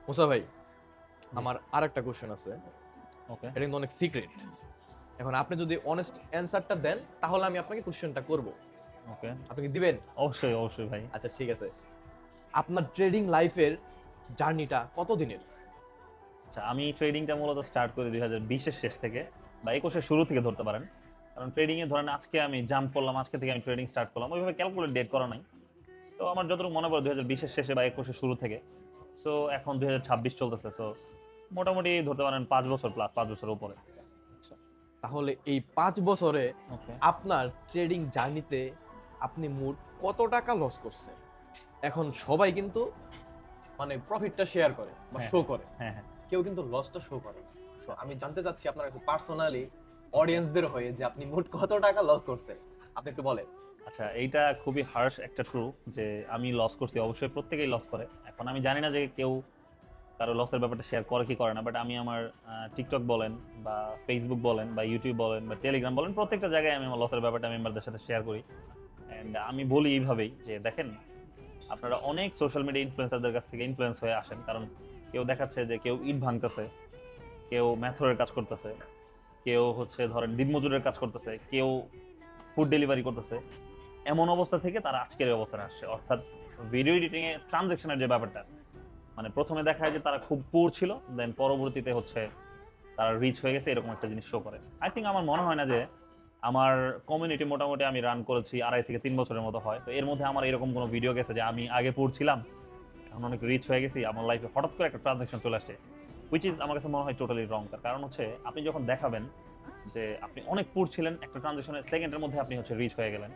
মুসা ভাই, আমার আরেকটা কোশ্চেন আছে। ওকে এটা কিন্তু অনেক সিক্রেট। এখন আপনি যদি অনেস্ট অ্যানসারটা দেন তাহলে আমি আপনাকে কোশ্চেনটা করব। ওকে আপনি কি দিবেন? অবশ্যই অবশ্যই ভাই। আচ্ছা ঠিক আছে। আপনার ট্রেডিং লাইফের জার্নিটা কত দিনের? আচ্ছা, আমি ট্রেডিংটা মূলত স্টার্ট করি 2020 এর শেষ থেকে বা 21 এর শুরু থেকে ধরতে পারেন। কারণ ট্রেডিং এ ধরেন আজকে আমি জাম্প করলাম, আজকে থেকে আমি ট্রেডিং স্টার্ট করলাম, ওইভাবে ক্যালকুলেট ডেট করা নাই। তো আমার যতটুকু মনে পড়ে 2020 এর শেষে বা 21 এর শুরু থেকে। সো এখন 2026 চলতেছে। সো মোটামুটি ধরতে পারেন 5 বছর প্লাস, 5 বছরের উপরে। আচ্ছা, তাহলে এই 5 বছরে ওকে আপনার ট্রেডিং জার্নিতে আপনি মোট কত টাকা লস করছেন? এখন সবাই কিন্তু মানে প্রফিটটা শেয়ার করে বা হ্যাঁ শো করে, হ্যাঁ হ্যাঁ। কেউ কিন্তু লসটা শো করে। তো আমি জানতে চাচ্ছি আপনার কাছে পার্সোনালি অডিয়েন্সদের হয়ে যে আপনি মোট কত টাকা লস করছেন, আপনি একটু বলেন। আচ্ছা, এইটা খুবই হার্শ একটা ট্রু যে আমি লস করছি, অবশ্যই প্রত্যেকেই লস করে। এখন আমি জানি না যে কেউ কারো লসের ব্যাপারটা শেয়ার করে কি করে না, বাট আমি আমার টিকটক বলেন বা ফেসবুক বলেন বা ইউটিউব বলেন বা টেলিগ্রাম বলেন, প্রত্যেকটা জায়গায় আমি আমার লসের ব্যাপারটা মেম্বারদের সাথে শেয়ার করি। অ্যান্ড আমি বলি এইভাবেই যে দেখেন, আপনারা অনেক সোশ্যাল মিডিয়া ইনফ্লুয়েন্সারদের কাছ থেকে ইনফ্লুয়েন্স হয়ে আসেন, কারণ কেউ দেখাচ্ছে যে কেউ ইট ভাঙতেছে, কেউ ম্যাথরের কাজ করতেছে, কেউ হচ্ছে ধরেন দিনমজুরের কাজ করতেছে, কেউ ফুড ডেলিভারি করতেছে। এমন অবস্থা থেকে তারা আজকের এই অবস্থানে আসছে, অর্থাৎ ভিডিও এডিটিং এ ট্রানজেকশনের যে ব্যাপারটা, মানে প্রথমে দেখা যায় যে তারা খুব পুর ছিল, দেন পরবর্তীতে হচ্ছে তারা রিচ হয়ে গেছে, এরকম একটা জিনিস শো করে। আই থিঙ্ক আমার মনে হয় না যে আমার কমিউনিটি মোটামুটি আমি রান করেছি 2.5 থেকে 3 বছরের মতো হয়, তো এর মধ্যে আমার এরকম কোনো ভিডিও গেছে যে আমি আগে পুর ছিলাম, এখন অনেক রিচ হয়ে গেছি, আমার লাইফে হঠাৎ করে একটা ট্রানজেকশন চলে আসছে, হুইচ ইজ আমার কাছে মনে হয় টোটালি রং। তার কারণ হচ্ছে আপনি যখন দেখাবেন যে আপনি অনেক পুর ছিলেন, একটা ট্রানজেকশনের সেকেন্ডের মধ্যে আপনি হচ্ছে রিচ হয়ে গেলেন।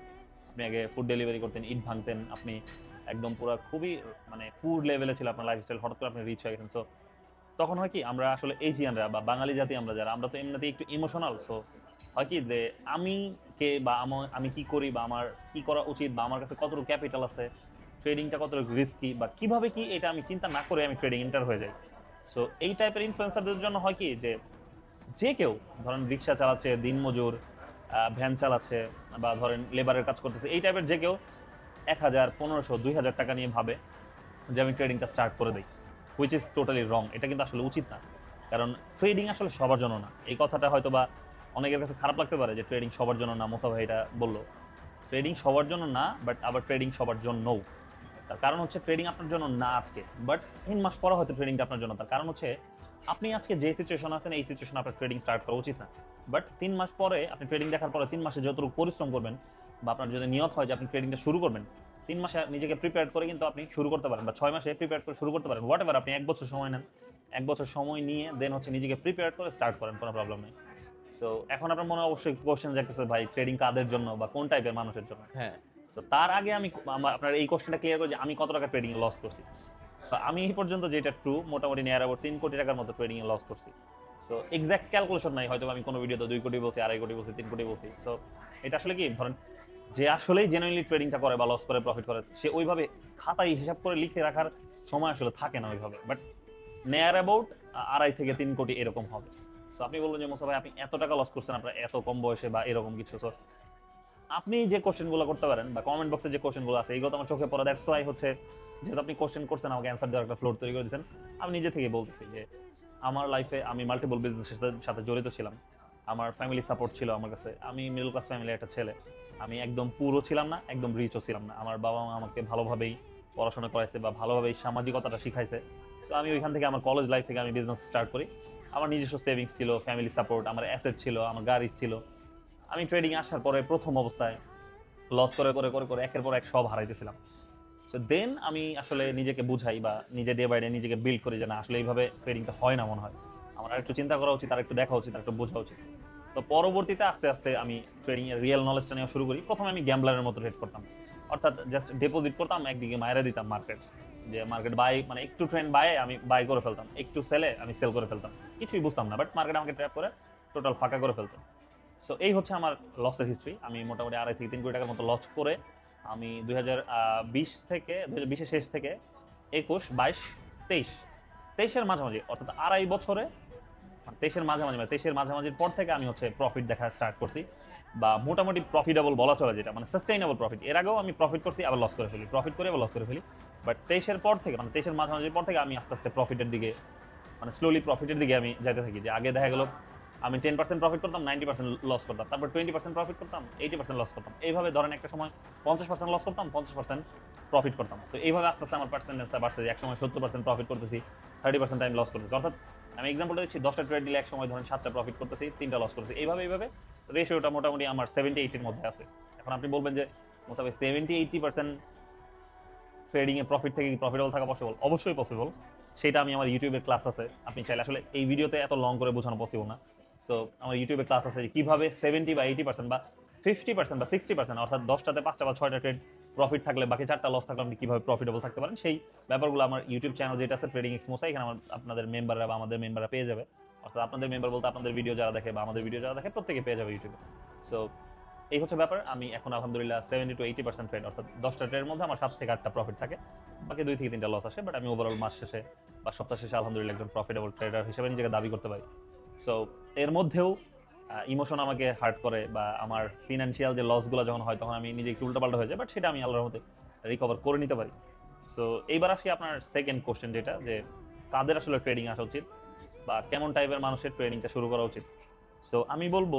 আপনি আগে ফুড ডেলিভারি করতেন, ইট ভাঙতেন, আপনি একদম পুরো খুবই মানে পুর লেভেলে ছিল আপনার লাইফস্টাইল, হঠাৎ করে আপনি রিচ হয়ে গেছেন। সো তখন হয় কি, আমরা আসলে এশিয়ানরা বা বাঙালি জাতি আমরা যারা, আমরা তো এমনিতেই একটু ইমোশনাল। সো হয় কি যে আমি কে বা আমি কি করি বা আমার কি করা উচিত বা আমার কাছে কতটুকু ক্যাপিটাল আছে, ট্রেডিংটা কতটুকু রিস্কি বা কিভাবে কি, এটা আমি চিন্তা না করে আমি ট্রেডিং এন্টার হয়ে যাই। সো এই টাইপের ইনফ্লুয়েন্সারদের জন্য হয় কি যে যে কেউ ধরেন রিক্সা চালাচ্ছে, দিনমজুর, ভ্যান চালাচ্ছে বা ধরেন লেবারের কাজ করতেছে, এই টাইপের যে কেউ 1,000, 1,500, 2,000 টাকা নিয়ে ভাবে যে আমি ট্রেডিংটা স্টার্ট করে দিই, হুইচ ইজ টোটালি রং। এটা কিন্তু আসলে উচিত না, কারণ ট্রেডিং আসলে সবার জন্য না। এই কথাটা হয়তো বা অনেকের কাছে খারাপ লাগতে পারে যে ট্রেডিং সবার জন্য না, মোসা ভাই এটা বললো। ট্রেডিং সবার জন্য না, বাট আবার ট্রেডিং সবার জন্যও। তার কারণ হচ্ছে ট্রেডিং আপনার জন্য না আজকে, বাট 3 মাস পরে হয়তো ট্রেডিংটা আপনার জন্য। তার কারণ হচ্ছে আপনি আজকে যে সিচুয়েশন আছেন, এই সিচুয়েশনে আপনার ট্রেডিং স্টার্ট করা উচিত না, বাট 3 মাস পরে আপনি ট্রেডিং দেখার পরে 3 মাসে যতটুকু পরিশ্রম করবেন বা আপনার যদি নিয়ত হয় যে আপনি ট্রেডিংটা শুরু করবেন, 3 মাসে নিজেকে প্রিপেয়ার করে কিন্তু আপনি শুরু করতে পারেন, বা 6 মাসে প্রিপেয়ার করে শুরু করতে পারেন, হোয়াট এভার। আপনি 1 বছর সময় নেন, 1 বছর সময় নিয়ে দেন হচ্ছে নিজেকে প্রিপেয়ার করে স্টার্ট করেন, কোনো প্রবলেম নেই। সো এখন আপনার মনে অবশ্যই কোশ্চেন জাগতেছে, ভাই ট্রেডিং কাদের জন্য বা কোন টাইপের মানুষের জন্য? হ্যাঁ। সো তার আগে আমি আপনার এই কোশ্চেনটা ক্লিয়ার করি যে আমি কত টাকা ট্রেডিং এ লস করছি। সো আমি এই পর্যন্ত যেটা ট্রু, মোটামুটি নিয়ার অ্যাবাউট 3 কোটি টাকার মতো ট্রেডিং এ লস করছি। সো এক্সাক্ট ক্যালকুলেশন নাই, হয়তো আমি কোনো ভিডিওতে 2 কোটি বলছি, 2.5 কোটি বলছি, 3 কোটি বলছি। সো এটা আসলে কি, ধরেন যে আসলেই জেনুইনলি ট্রেডিংটা করে বা লস করে প্রফিট করে, সে ওইভাবে খাতায় হিসাব করে লিখে রাখার সময় আসলে থাকে না ওইভাবে, বাট নেয়ার অ্যাবাউট 2.5 থেকে 3 কোটি এরকম হবে। সো আপনি বলবেন যে মোসা ভাই আপনি এত টাকা লস করছেন আপনার এত কম বয়সে বা এরকম কিছু। সো আপনি যে কোশ্চেনগুলো করতে পারেন বা কমেন্ট বক্সে যে কোশ্চেনগুলো আছে, এইগুলো তো আমার চোখে পড়া, দ্যাটস ওয়াই হচ্ছে যেহেতু আপনি কোশ্চেন করছেন, আমাকে অ্যান্সার দেওয়ার একটা ফ্লোর তৈরি করে দিয়েছেন। আমি নিজে থেকে বলতেছি যে আমার লাইফে আমি মাল্টিপল বিজনেসের সাথে জড়িত ছিলাম, আমার ফ্যামিলি সাপোর্ট ছিল আমার কাছে, আমি মিডল ক্লাস ফ্যামিলির একটা ছেলে, আমি একদম পুরো ছিলাম না, একদম রিচও ছিলাম না। আমার বাবা মা আমাকে ভালোভাবেই পড়াশোনা করাইছে বা ভালোভাবেই সামাজিকতাটা শিখাইছে। তো আমি ওইখান থেকে আমার কলেজ লাইফ থেকে আমি বিজনেস স্টার্ট করি। আমার নিজস্ব সেভিংস ছিল, ফ্যামিলি সাপোর্ট, আমার অ্যাসেট ছিল, আমার গাড়ি ছিল। আমি ট্রেডিং আসার পরে প্রথম অবস্থায় লস করে করে করে করে একের পর এক সব হারাইতেছিলাম। সো দেন আমি আসলে নিজেকে বুঝাই বা নিজে ডে বাই ডে নিজেকে বিল্ড করি যে না, আসলে এইভাবে ট্রেডিংটা হয় না মনে হয়, আমার আর একটু চিন্তা করা উচিত, আর একটু দেখা উচিত, আর একটু বোঝা উচিত। তো পরবর্তীতে আস্তে আস্তে আমি ট্রেডিং এর রিয়েল নলেজটা নেওয়া শুরু করি। প্রথমে আমি গ্যাম্বলারের মতো ট্রেড করতাম, অর্থাৎ জাস্ট ডিপোজিট করতাম, একদিকে মায়েরা দিতাম মার্কেট, যে মার্কেট বাই মানে একটু ট্রেন্ড বাই আমি বাই করে ফেলতাম, একটু সেলে আমি সেল করে ফেলতাম, কিছুই বুঝতাম না, বাট মার্কেট আমাকে ট্র্যাপ করে টোটাল ফাঁকা করে ফেলতো। সো এই হচ্ছে আমার লসের হিস্ট্রি। আমি মোটামুটি 2.5 থেকে 3 কোটি টাকার মতো লস করে আমি 2020 থেকে 2020-এর শেষ থেকে 21, 22, 23, 23-এর মাঝামাঝি, অর্থাৎ 2.5 বছরে, 23-এর মাঝামাঝি মানে 23-এর মাঝামাঝির পর থেকে আমি হচ্ছে প্রফিট দেখা স্টার্ট করছি, বা মোটামুটি প্রফিটেবল বলা চলে, যেটা মানে সাস্টেইনেবল প্রফিট। এর আগেও আমি প্রফিট করছি, আবার লস করে ফেলি, প্রফিট করে আবার লস করে ফেলি। বাট 23-এর পর থেকে মানে 23-এর মাঝামাঝির পর থেকে আমি আস্তে আস্তে প্রফিটের দিকে মানে স্লোলি প্রফিটের দিকে আমি যাইতে থাকি। যে আগে দেখা গেল আমি 10% প্রফিট করতাম, 90% লস করতাম, তারপর 20% প্রফিট করতাম, 80% লস করতাম। এইভাবে ধরেন একটা সময় 50% লস করতাম, 50% প্রফিট করতাম। তো এইভাবে আস্তে আস্তে আমার পার্সেন্টেজটা বাড়ছে যে একসময় 70% প্রফিট করতেছি, 30% টাইম লস করতেছি। অর্থাৎ আমি এক্সাম্পলটা দিচ্ছি, 10টা ট্রেড দিলে এক সময় ধরেন 7টা প্রফিট করতেছি, 3টা লস করতেছি। এইভাবে রেশিওটা মোটামুটি আমার 70-80 এর মধ্যে আছে। এখন আপনি বলবেন যে মোসাফে 70-80% ট্রেডিং এ প্রফিট থেকে কি প্রফিটেবল থাকা পসিবল? অবশ্যই পসিবল। সেটা আমি আমার ইউটিউবে ক্লাস আছে, আপনি চাইলে আসলে এই ভিডিওতে এত লং করে বোঝানো পসিবল না। সো আমার ইউটিউবে ক্লাস আছে যে কিভাবে 70 বা 80% বা 50% বা 60% অর্থাৎ 10টাতে 5টা বা 6টা ট্রেড প্রফিট থাকলে বাকি 4টা লস থাকলে আপনি কিভাবে প্রফিটেবল থাকতে পারেন, সেই ব্যাপারগুলো আমার ইউটিউব চ্যানেল যেটা আছে ট্রেডিং এক্সমোসা, এখানে আমার আপনাদের মেম্বাররা বা আমাদের মেম্বাররা পেয়ে যাবে। অর্থাৎ আপনাদের মেম্বার বলতে আপনাদের ভিডিও যারা দেখে বা আমাদের ভিডিও যারা দেখে প্রত্যেকে পেয়ে যাবে ইউটিউবে। সো এই হচ্ছে ব্যাপার। আমি এখন আলহামদুলিল্লাহ 70-80% ট্রেড, অর্থাৎ 10টা ট্রেডের মধ্যে আমার 7 থেকে 8টা প্রফিট থাকে, বাকি 2 থেকে 3টা লস আসে। বাট আমি ওভারঅল মাস শেষে বা সপ্তাহ শেষে আলহামদুলিল্লাহ একজন প্রফিটেবল ট্রেডার হিসেবে নিজেকে দাবি করতে পারি। সো এর মধ্যেও ইমোশন আমাকে হার্ট করে বা আমার ফিনান্সিয়াল যে লসগুলো যখন হয় তখন আমি নিজে একটু উল্টাপাল্টা হয়ে যায়, বাট সেটা আমি আল্লাহর রহমতে রিকভার করে নিতে পারি। সো এইবার আসি আপনার সেকেন্ড কোশ্চেন, যেটা যে কাদের আসলে ট্রেডিং আসা উচিত বা কেমন টাইপের মানুষের ট্রেডিংটা শুরু করা উচিত। সো আমি বলবো,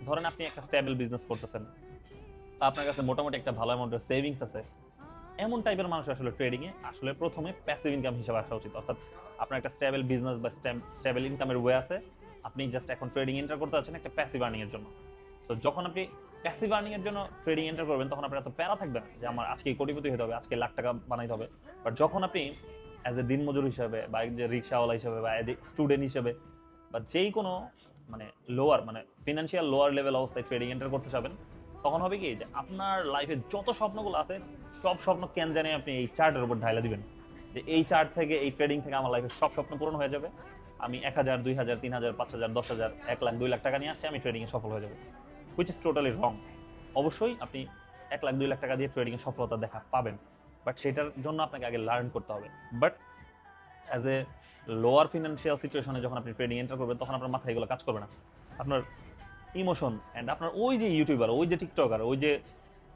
ধরেন আপনি একটা স্টেবল বিজনেস করতেছেন, আপনার কাছে মোটামুটি একটা ভালো অ্যামাউন্টের সেভিংস আছে, এমন টাইপের মানুষ আসলে ট্রেডিং এ আসলে প্রথমে প্যাসিভ ইনকাম হিসেবে আসা উচিত। অর্থাৎ আপনার একটা স্টেবল বিজনেস বা স্টেবল ইনকামের ওয়ে আছে, আপনি জাস্ট এখন ট্রেডিং এন্টার করতে যাচ্ছেন একটা প্যাসিভ আর্নিং এর জন্য। তো যখন আপনি প্যাসিভ আর্নিং এর জন্য ট্রেডিং এন্টার করবেন তখন আপনার এত প্যারা থাকবে না যে আমার আজকে কোটিপতি হতে হবে, আজকে লাখ টাকা বানাইতে হবে। বাট যখন আপনি অ্যাজ এ দিনমজুর হিসেবে বা যে রিক্সাওয়ালা হিসেবে বা এজ এ স্টুডেন্ট হিসেবে বা যেই কোনো মানে লোয়ার মানে ফিনান্সিয়াল লোয়ার লেভেল অবস্থায় ট্রেডিং এন্টার করতে চাবেন, তখন হবে কি যে আপনার লাইফে যত স্বপ্নগুলো আছে সব স্বপ্ন কেন জানে আপনি এই চার্টের উপর ঢাইলা দিবেন যে এই চার্ট থেকে এই ট্রেডিং থেকে আমার লাইফের সব স্বপ্ন পূরণ হয়ে যাবে, আমি 1000, 2000, 3000, 5000, 10,000, 1 লাখ 2 লাখ টাকা নিয়ে আসছি, আমি ট্রেডিং এ সফল হয়ে যাবো। হুইচ ইজ টোটালি রং। অবশ্যই আপনি 1 লাখ 2 লাখ টাকা দিয়ে ট্রেডিং এ সফলতা দেখা পাবেন, বাট সেটার জন্য আপনাকে আগে লার্ন করতে হবে। But as a lower financial সিচুয়েশনে যখন আপনি ট্রেডিং এন্টার করবেন তখন আপনার মাথায় এগুলো কাজ করবে না। আপনার ইমোশন অ্যান্ড আপনার ওই যে ইউটিউবার, ওই যে টিকটকার, ওই যে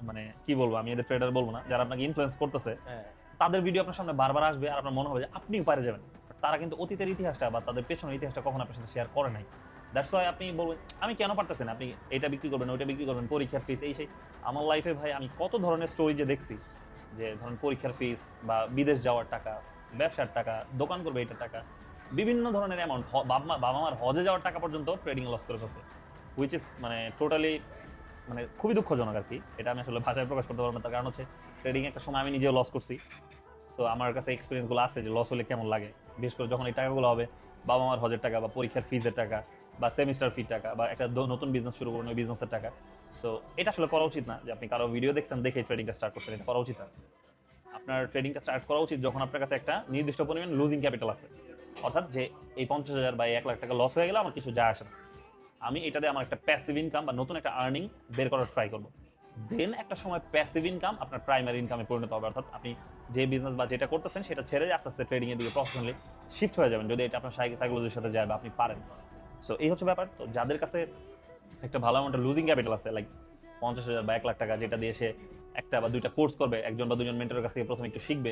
মানে কি বলবো, আমি এদের ট্রেডার বলবো না, যারা আপনাকে ইনফ্লুয়েন্স করতেছে, হ্যাঁ, তাদের ভিডিও আপনার সামনে বারবার আসবে আর আপনার মনে হবে যে আপনিও পারে যাবেন। But তারা কিন্তু অতীতের ইতিহাসটা বা তাদের পেছনের ইতিহাসটা কখনো আপনার সাথে শেয়ার করে নাই। দ্যাটস ওয়াই আপনি বলবেন আমি কেন পারতেছি না, আপনি এটা বিক্রি করবেন, ওইটা বিক্রি করবেন, পরীক্ষার ফিস এই সেই। আমার লাইফে ভাই আমি কত ধরনের স্টোরি যে দেখছি, যে ধরুন পরীক্ষার ফিস বা বিদেশ যাওয়ার টাকা, ব্যবসার টাকা, দোকান করবে এটার টাকা, বিভিন্ন ধরনের অ্যামাউন্ট, বাবা মার হজে যাওয়ার টাকা পর্যন্ত ট্রেডিং লস করে ফেলছে, হুইচ ইজ মানে টোটালি মানে খুবই দুঃখজনক আর কি। এটা আমি আসলে ভাষায় প্রকাশ করতে পারবো না, তার কারণ হচ্ছে ট্রেডিং একটা সময় আমি নিজেও লস করছি। সো আমার কাছে এক্সপিরিয়েন্স গুলো আছে যে লস হলে কেমন লাগে, বিশেষ করে যখন এই টাকাগুলো হবে বাবা মার হজের টাকা বা পরীক্ষার ফিজের টাকা বা সেমিস্টার ফি টাকা বা একটা নতুন বিজনেস শুরু করুন ওই বিজনেসের টাকা। সো এটা আসলে করা উচিত না যে আপনি কারো ভিডিও দেখছেন দেখে ট্রেডিংটা স্টার্ট করছেন, এটা করা উচিত না। আপনার ট্রেডিংটা স্টার্ট করা উচিত যখন আপনার কাছে একটা নির্দিষ্ট পরিমাণ লুজিং ক্যাপিটাল আছে, অর্থাৎ যে এই 50,000 বা 1 লাখ টাকা লস হয়ে গেলে আমার কিছু যায় আসে না, আমি এটাতে আমার একটা প্যাসিভ ইনকাম বা নতুন একটা আর্নিং বের করার ট্রাই করবো। দেন একটা সময় প্যাসিভ ইনকাম আপনার প্রাইমারি ইনকামে পরিণত হবে, অর্থাৎ আপনি যে বিজনেস বা যেটা করতেছেন সেটা ছেড়ে আস্তে আস্তে ট্রেডিং এর দিকে প্রফেশনালি শিফট হয়ে যাবেন, যদি এটা আপনার সাইকোলজির সাথে যায় বা আপনি পারেন। সো এই হচ্ছে ব্যাপার। তো যাদের কাছে একটা ভালো অ্যামাউন্টের লুজিং ক্যাপিটাল আছে, লাইক 50,000 বা 1 লাখ টাকা, যেটা দিয়ে সে একটা বা দুইটা কোর্স করবে, একজন বা দুজন মেন্টরের কাছ থেকে প্রথমে একটু শিখবে,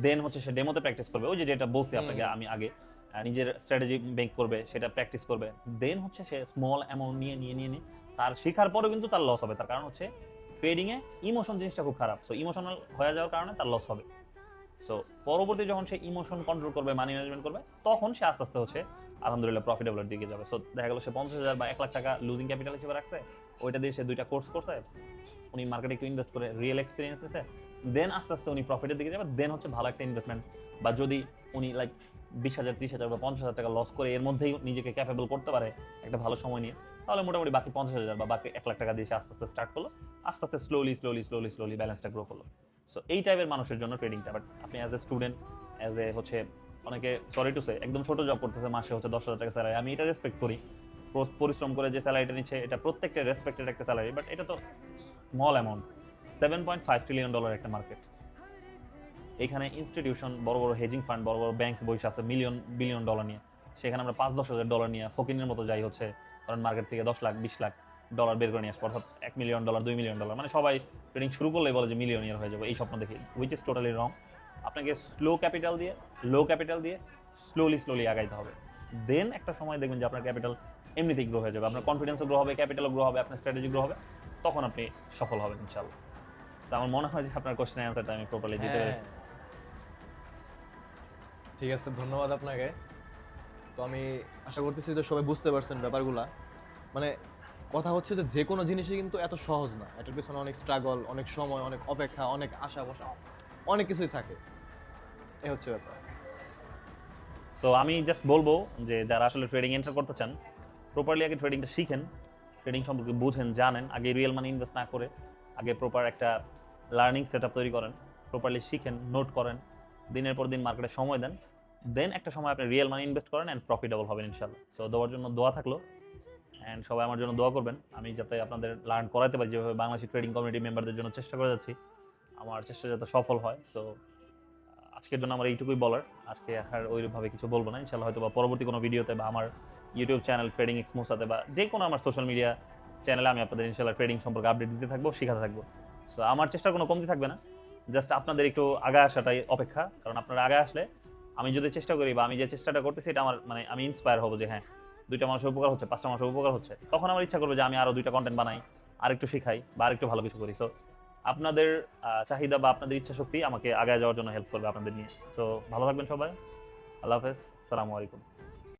দেন হচ্ছে সে ডেমোতে প্র্যাকটিস করবে, ওই যে যেটা বলছি আপনাকে আমি আগে, নিজের স্ট্র্যাটেজি মেক করবে, সেটা প্র্যাকটিস করবে, দেন হচ্ছে সে স্মল অ্যামাউন্ট নিয়ে তার শেখার পরেও কিন্তু তার লস হবে, তার কারণ হচ্ছে ট্রেডিং এ ইমোশন জিনিসটা খুব খারাপ। সো ইমোশনাল হয়ে যাওয়ার কারণে তার লস হবে। সো পরবর্তী যখন সে ইমোশন কন্ট্রোল করবে, মানি ম্যানেজমেন্ট করবে, তখন সে আস্তে আস্তে হচ্ছে আলহামদুলিল্লাহ প্রফিটেবলের দিকে যাবে। সো দেখা গেল সে 50,000 বা 1 লাখ টাকা লুজিং ক্যাপিটাল হিসেবে রাখছে, ওইটা দিয়ে সে দুইটা কোর্স করছে, উনি মার্কেটে একটু ইনভেস্ট করে রিয়েল এক্সপিরিয়েন্স নিছে, দেন আস্তে আস্তে উনি প্রফিটের দিকে যাবে, দেন হচ্ছে ভালো একটা ইনভেস্টমেন্ট। বা যদি উনি লাইক 20,000, 30,000 বা 50,000 টাকা লস করে এর মধ্যেই নিজেকে ক্যাপেবল করতে পারে একটা ভালো সময় নিয়ে, তাহলে মোটামুটি বাকি 50,000 বা বাকি 1 লাখ টাকা দিয়ে সে আস্তে আস্তে স্টার্ট করলো, আস্তে আস্তে স্লোলি ব্যালেন্সটা গ্রো করলো। সো এই টাইপের মানুষের জন্য ট্রেডিংটা। বাট আপনি as a student, as a হচ্ছে অনেকে সরি টু সে একদম ছোট জব করতেছে, মাসে হচ্ছে 10,000 টাকা স্যালারি, আমি এটা রেসপেক্ট করি, পরিশ্রম করে যে স্যালারিটা নিচ্ছে এটা প্রত্যেকটা রেসপেক্টেড একটা স্যালারি, বাট এটা তো স্মল অ্যামাউন্ট। $7.5 ট্রিলিয়ন একটা মার্কেট, এখানে ইনস্টিটিউশন, বড় বড় হেজিং ফান্ড, বড় বড় ব্যাংকস বসে আছে বিলিয়ন ডলার নিয়ে, সেখানে আমরা 5-10 হাজার ডলার নিয়ে ফকিনের মতো যাই হচ্ছে কারণ মার্কেট থেকে 10 লাখ 20 লাখ ডলার বের করে নিয়ে আসবো, অর্থাৎ $1 মিলিয়ন, $2 মিলিয়ন, মানে সবাই ট্রেডিং শুরু করলেই বলে যে মিলিয়নিয়ার হয়ে যাবে এই স্বপ্ন দেখে, হুইচ ইজ টোটালি রং। আপনাকে লো ক্যাপিটাল দিয়ে স্লোলি আগাইতে হবে। দেন একটা সময় দেখবেন যে আপনার ক্যাপিটাল এমনিতেই গ্রো হয়ে যাবে, আপনার কনফিডেন্সও গ্রো হবে, ক্যাপিটালও গ্রো হবে, আপনার স্ট্র্যাটেজি গ্রো হবে, তখন আপনি সফল হবেন ইনশাআল্লাহ। সো আমার মনে হয় যে আপনার কোশ্চেনের অ্যান্সারটা আমি প্রপারলি দিতে হ্যাঁ। পেরেছি। ঠিক আছে, ধন্যবাদ আপনাকে। তো আমি আশা করতেছি যে সবাই বুঝতে পারছেন ব্যাপারগুলা। মানে কথা হচ্ছে যে যে কোনো জিনিসই কিন্তু এত সহজ না, এটার পেছনে অনেক স্ট্রাগল, অনেক সময়, অনেক অপেক্ষা, অনেক আশা বসা, অনেক কিছুই থাকে। এই হচ্ছে ব্যাপার। সো আমি জাস্ট বলবো যে যারা আসলে ট্রেডিং এন্টার করতে চান, প্রপারলি আগে ট্রেডিংটা শিখেন, ট্রেডিং সম্পর্কে বুঝেন, জানেন, আগে রিয়েল মানি ইনভেস্ট না করে আগে প্রপার একটা লার্নিং সেটআপ তৈরি করেন, প্রপারলি শিখেন, নোট করেন, দিনের পর দিন মার্কেটে সময় দেন, দেন একটা সময় আপনি রিয়েল মানি ইনভেস্ট করেন অ্যান্ড প্রফিটেবল হবেন ইনশাআল্লাহ। সো দেওয়ার জন্য দোয়া থাকলো, অ্যান্ড সবাই আমার জন্য দোয়া করবেন, আমি যাতে আপনাদের লার্ন করাতে পারি, যেভাবে বাংলাদেশি ট্রেডিং কমিউনিটি মেম্বারদের জন্য চেষ্টা করে যাচ্ছি, আমার চেষ্টা যাতে সফল হয়। সো আজকের জন্য আমার এইটুকুই বলার, আজকে আর ওইভাবে কিছু বলবো না। ইনশাআল্লাহ হয়তো বা পরবর্তী কোনো ভিডিওতে বা আমার ইউটিউব চ্যানেল ট্রেডিং এক্সমোসাতে বা যে কোনো আমার সোশ্যাল মিডিয়া চ্যানেলে আমি আপনাদের ইনশাআল্লাহ ট্রেডিং সম্পর্কে আপডেট দিতে থাকবো, শেখাতে থাকবো। সো আমার চেষ্টার কোনো কমতি থাকবে না, জাস্ট আপনাদের একটু আগে আসাটাই অপেক্ষা, কারণ আপনারা আগে আসলে আমি যদি চেষ্টা করি বা আমি যে চেষ্টাটা করতেছি এটা আমার মানে আমি ইন্সপায়ার হবো যে হ্যাঁ 2টা মানুষের উপকার হচ্ছে, 5টা মানুষের উপকার হচ্ছে, তখন আমার ইচ্ছা করবে যে আমি আরো 2টা কন্টেন্ট বানাই, আর একটু শেখাই বা আর একটু ভালো কিছু করি। সো আপনাদের চাহিদা বা আপনাদের ইচ্ছা শক্তি আমাকে আগায় যাওয়ার জন্য হেল্প করবে আপনাদের নিয়ে। সো ভালো থাকবেন সবাই, আল্লাহ হাফেজ, আসসালামু আলাইকুম।